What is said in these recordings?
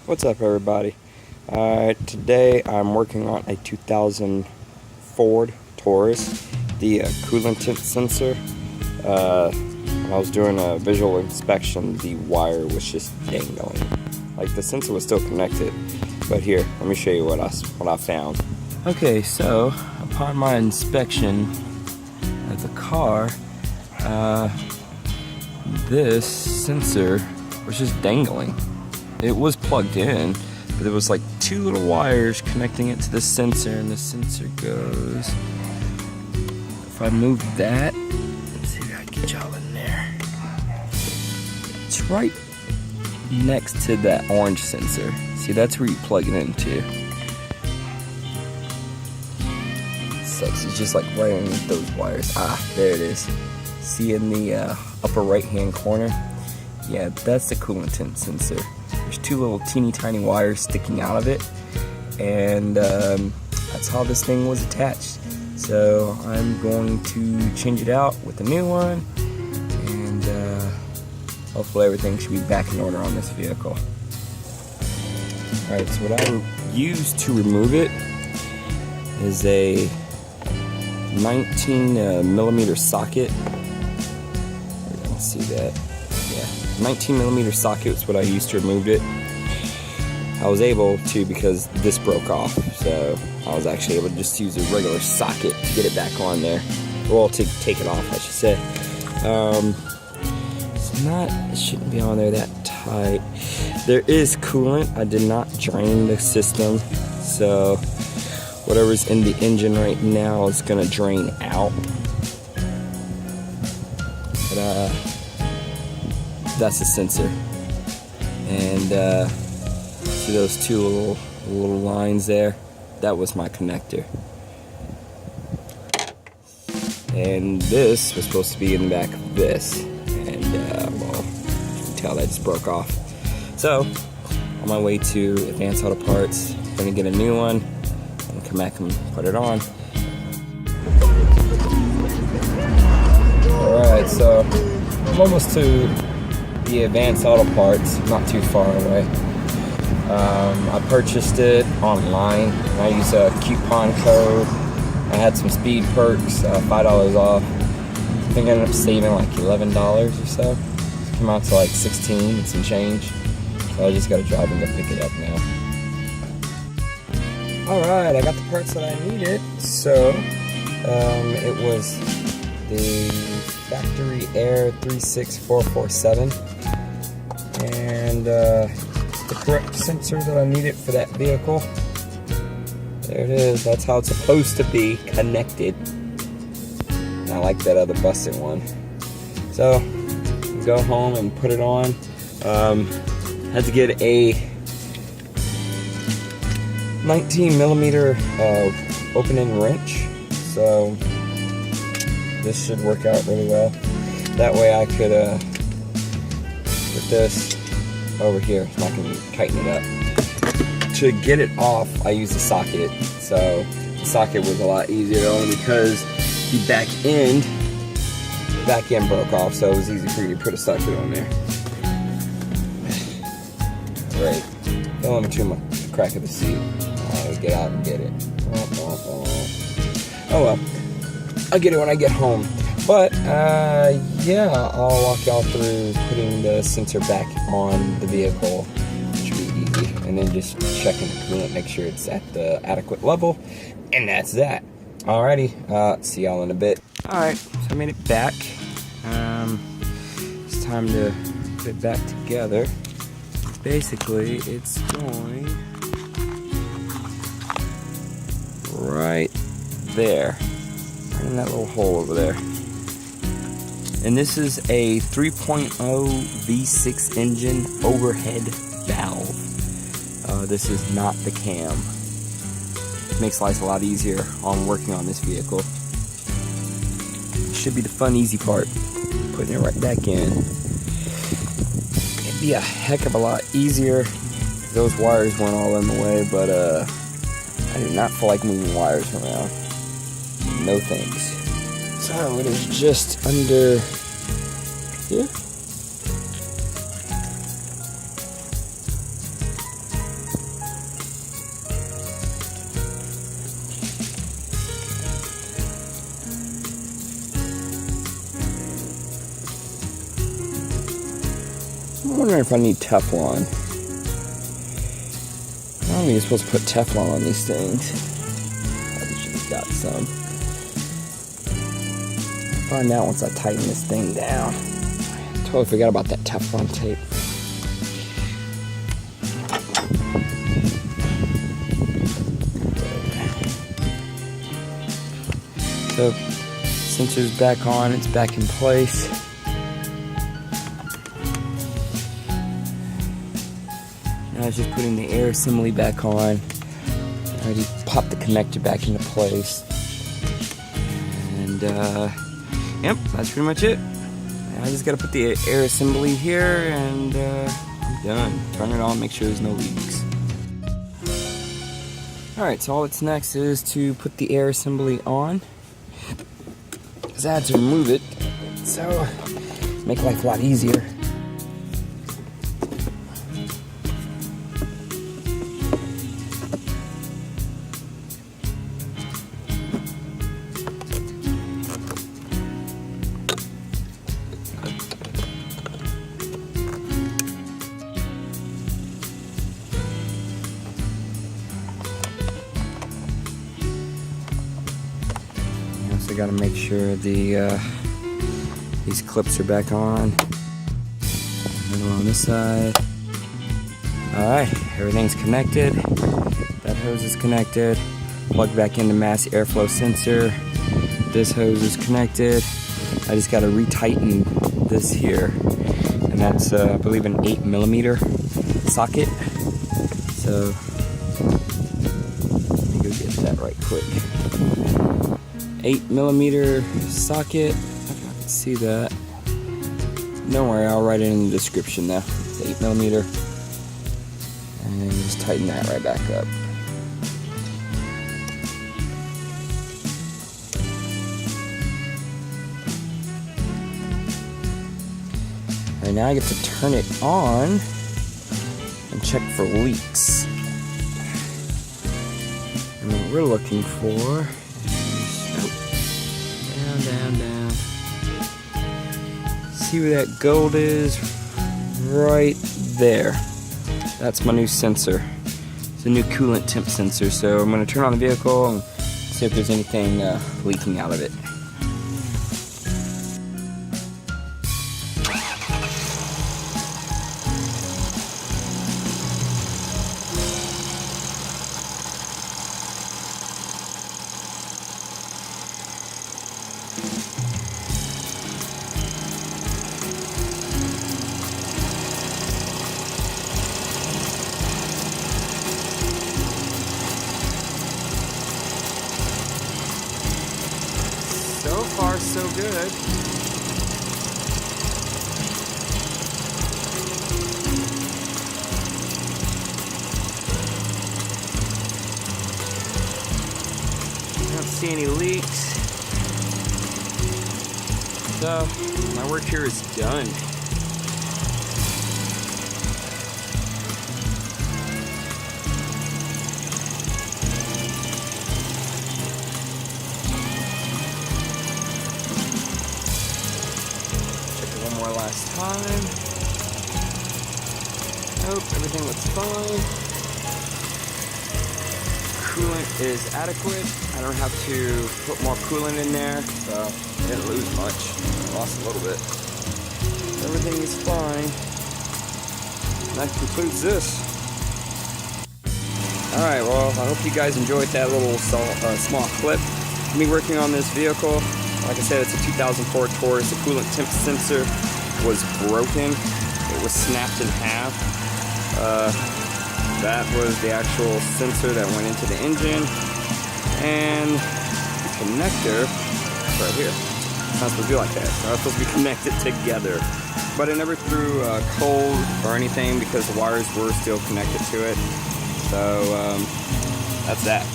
What's up, everybody? Today I'm working on a 2000 Ford Taurus, the coolant tint sensor. When I was doing a visual inspection, the wire was just dangling. Like, the sensor was still connected, but here, let me show you what I found. Okay, so upon my inspection of the car, this sensor was just dangling. It was plugged in, but there was like two little wires connecting it to the sensor, and the sensor goes. If I move that, let's see if I can get y'all in there. It's right next to that orange sensor. See, that's where you plug it into. Sucks, it's just like right underneath those wires. Ah, there it is. See in the upper right hand corner? Yeah, that's the coolant tint sensor. There's two little teeny tiny wires sticking out of it, and that's how this thing was attached. So I'm going to change it out with a new one, and hopefully everything should be back in order on this vehicle. Alright, so what I used to remove it is a 19 millimeter socket. You don't see that. Yeah, 19 millimeter socket was what I used to remove it. I was able to because this broke off, so I was actually able to just use a regular socket to get it back on there. Well, to take it off, I should say. It shouldn't be on there that tight. There is coolant. I did not drain the system, so whatever's in the engine right now is gonna drain out. But that's the sensor, and see those two little lines there? That was my connector, and this was supposed to be in the back of this, and well, you can tell that just broke off. So on my way to Advanced Auto Parts, I'm gonna get a new one and come back and put it on. Alright, so I'm almost to the Advanced Auto Parts, not too far away. I purchased it online. I used a coupon code. I had some speed perks, $5 off. I think I ended up saving like $11 or so. It came out to like 16 and some change. So I just gotta drive and go pick it up now. Alright, I got the parts that I needed. So it was the Factory Air 36447, and the correct sensor that I needed for that vehicle. There it is. That's how it's supposed to be connected. I like that other busted one. So go home and put it on. Had to get a 19 millimeter open-end wrench. So this should work out really well. That way I could put this over here so I can tighten it up. To get it off, I used a socket. So the socket was a lot easier, only because the back end broke off, so it was easy for you to put a socket on there. Right. Fell into my crack of the seat. I'll get out and get it. Oh well. I'll get it when I get home. But, yeah, I'll walk y'all through putting the sensor back on the vehicle, which should be easy. And then just checking the coolant, make sure it's at the adequate level. And that's that. Alrighty, see y'all in a bit. Alright, so I made it back. It's time to put it back together. Basically, it's going right there. In that little hole over there. And this is a 3.0 V6 engine overhead valve. This is not the cam. It makes life a lot easier on working on this vehicle. Should be the fun, easy part. Putting it right back in. It'd be a heck of a lot easier if those wires weren't all in the way, but I do not feel like moving wires around. No thanks. So it is just under here. I'm wondering if I need Teflon. I don't think you're supposed to put Teflon on these things. Probably should have got some. I'll find out once I tighten this thing down. Totally forgot about that Teflon tape. So, sensor's back on, it's back in place. Now I was just putting the air assembly back on. I already popped the connector back into place. And, yep, that's pretty much it. Now I just gotta put the air assembly here, and I'm done. Turn it on, make sure there's no leaks. Alright, so all that's next is to put the air assembly on. Because I had to remove it, so make life a lot easier. I gotta make sure the these clips are back on. Middle on this side. Alright, everything's connected. That hose is connected. Plug back into mass airflow sensor. This hose is connected. I just gotta retighten this here. And that's I believe an 8mm socket. So let me go get that right quick. 8mm socket. If I can see that. Don't worry, I'll write it in the description now. It's 8mm. And just tighten that right back up. Alright, now I get to turn it on and check for leaks. And what we're looking for, down. See where that gold is? Right there. That's my new sensor. It's a new coolant temp sensor. So I'm going to turn on the vehicle and see if there's anything leaking out of it. So far, so good. I don't see any leaks. So, my work here is done. Last time. Nope, everything looks fine. Coolant is adequate. I don't have to put more coolant in there, so I didn't lose much. I lost a little bit. Everything is fine. And that concludes this. Alright, well, I hope you guys enjoyed that little small clip. Me working on this vehicle. Like I said, it's a 2004 Taurus. The coolant temp sensor was broken. It was snapped in half. That was the actual sensor that went into the engine. And the connector right here. It's not supposed to be like that. It's not supposed to be connected together. But it never threw cold or anything because the wires were still connected to it. So that's that.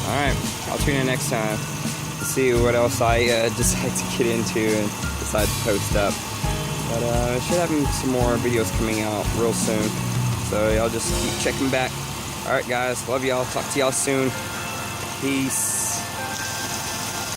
Alright, I'll tune in next time to see what else I decide to get into and decide to post up. But I should have some more videos coming out real soon. So y'all just keep checking back. Alright guys, love y'all. Talk to y'all soon. Peace.